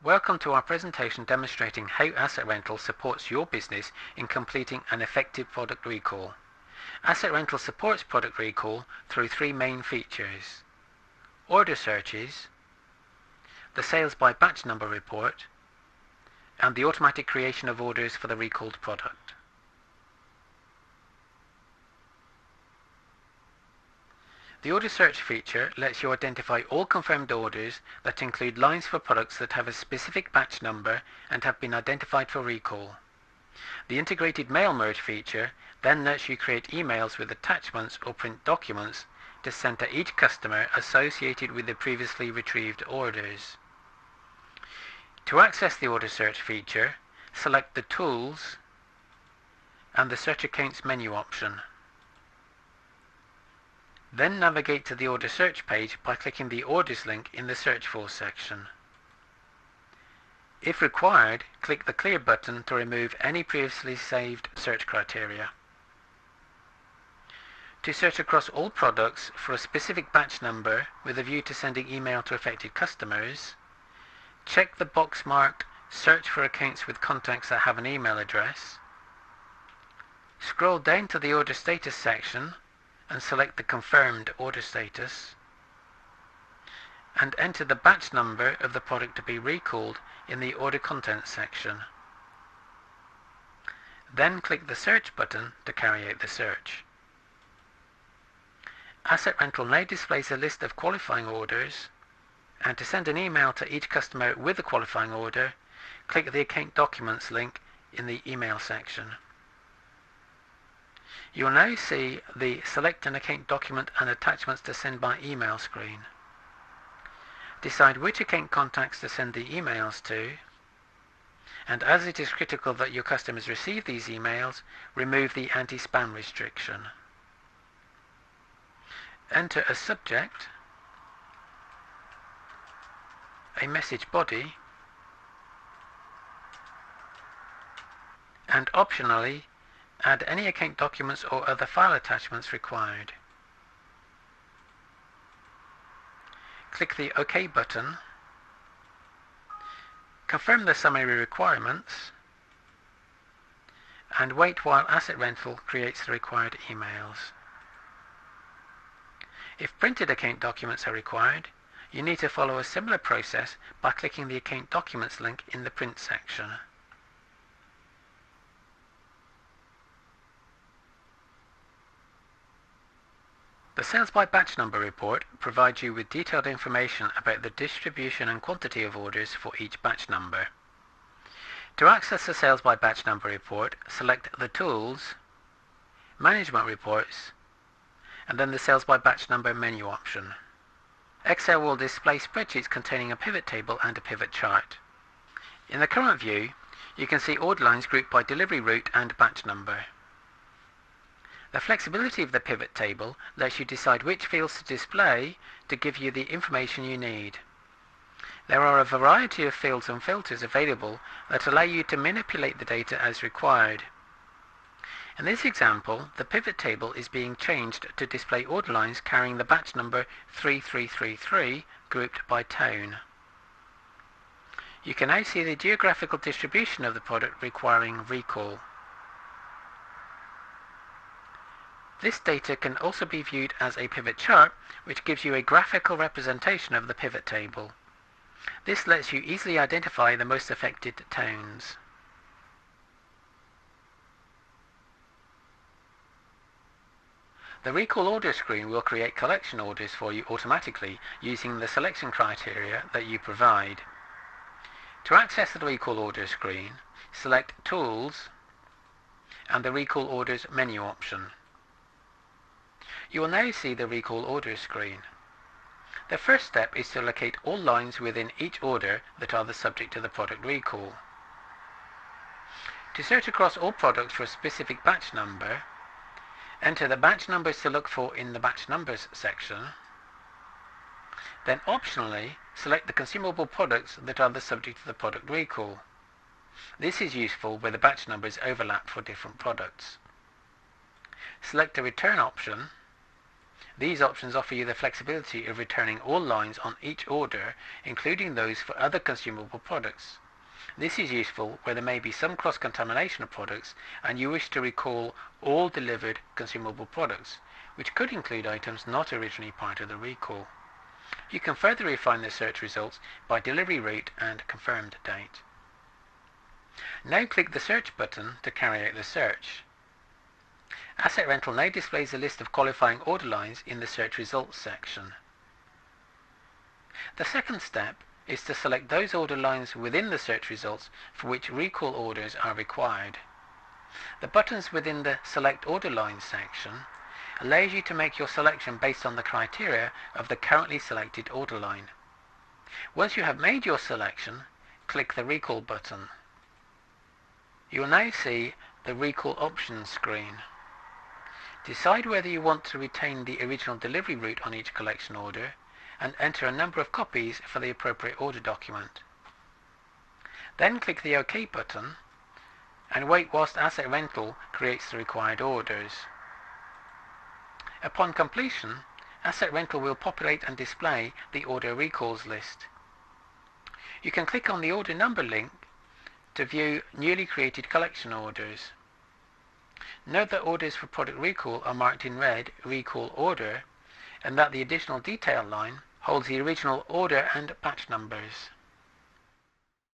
Welcome to our presentation demonstrating how asset rental supports your business in completing an effective product recall. Asset rental supports product recall through three main features: order searches, the sales by batch number report, and the automatic creation of orders for the recalled product. The order search feature lets you identify all confirmed orders that include lines for products that have a specific batch number and have been identified for recall. The integrated mail merge feature then lets you create emails with attachments or print documents to send to each customer associated with the previously retrieved orders. To access the order search feature, select the Tools and the Search Accounts menu option. Then navigate to the order search page by clicking the Orders link in the Search For section. If required, click the Clear button to remove any previously saved search criteria. To search across all products for a specific batch number with a view to sending email to affected customers, check the box marked Search for accounts with contacts that have an email address. Scroll down to the Order Status section and select the confirmed order status, and enter the batch number of the product to be recalled in the Order Contents section. Then click the Search button to carry out the search. Asset Rental now displays a list of qualifying orders, and to send an email to each customer with a qualifying order, click the Account Documents link in the Email section. You will now see the Select an Account Document and Attachments to Send by Email screen. Decide which account contacts to send the emails to, and as it is critical that your customers receive these emails, remove the anti-spam restriction. Enter a subject, a message body, and optionally add any account documents or other file attachments required. Click the OK button, confirm the summary requirements, and wait while Asset Rental creates the required emails. If printed account documents are required, you need to follow a similar process by clicking the Account Documents link in the Print section. The Sales by Batch Number report provides you with detailed information about the distribution and quantity of orders for each batch number. To access the Sales by Batch Number report, select the Tools, Management Reports, and then the Sales by Batch Number menu option. Excel will display spreadsheets containing a pivot table and a pivot chart. In the current view, you can see order lines grouped by delivery route and batch number. The flexibility of the pivot table lets you decide which fields to display to give you the information you need. There are a variety of fields and filters available that allow you to manipulate the data as required. In this example, the pivot table is being changed to display order lines carrying the batch number 3333 grouped by town. You can now see the geographical distribution of the product requiring recall. This data can also be viewed as a pivot chart, which gives you a graphical representation of the pivot table. This lets you easily identify the most affected towns. The Recall Order screen will create collection orders for you automatically using the selection criteria that you provide. To access the Recall Order screen, select Tools and the Recall Orders menu option. You will now see the Recall Orders screen. The first step is to locate all lines within each order that are the subject of the product recall. To search across all products for a specific batch number, enter the batch numbers to look for in the Batch Numbers section. Then optionally, select the consumable products that are the subject of the product recall. This is useful where the batch numbers overlap for different products. Select the Return option, These options offer you the flexibility of returning all lines on each order, including those for other consumable products. This is useful where there may be some cross-contamination of products and you wish to recall all delivered consumable products, which could include items not originally part of the recall. You can further refine the search results by delivery route and confirmed date. Now click the Search button to carry out the search. Asset Rental now displays a list of qualifying order lines in the Search Results section. The second step is to select those order lines within the search results for which recall orders are required. The buttons within the Select Order Lines section allows you to make your selection based on the criteria of the currently selected order line. Once you have made your selection, click the Recall button. You will now see the Recall Options screen. Decide whether you want to retain the original delivery route on each collection order and enter a number of copies for the appropriate order document. Then click the OK button and wait whilst Asset Rental creates the required orders. Upon completion, Asset Rental will populate and display the order recalls list. You can click on the order number link to view newly created collection orders. Note that orders for product recall are marked in red Recall Order and that the additional detail line holds the original order and batch numbers.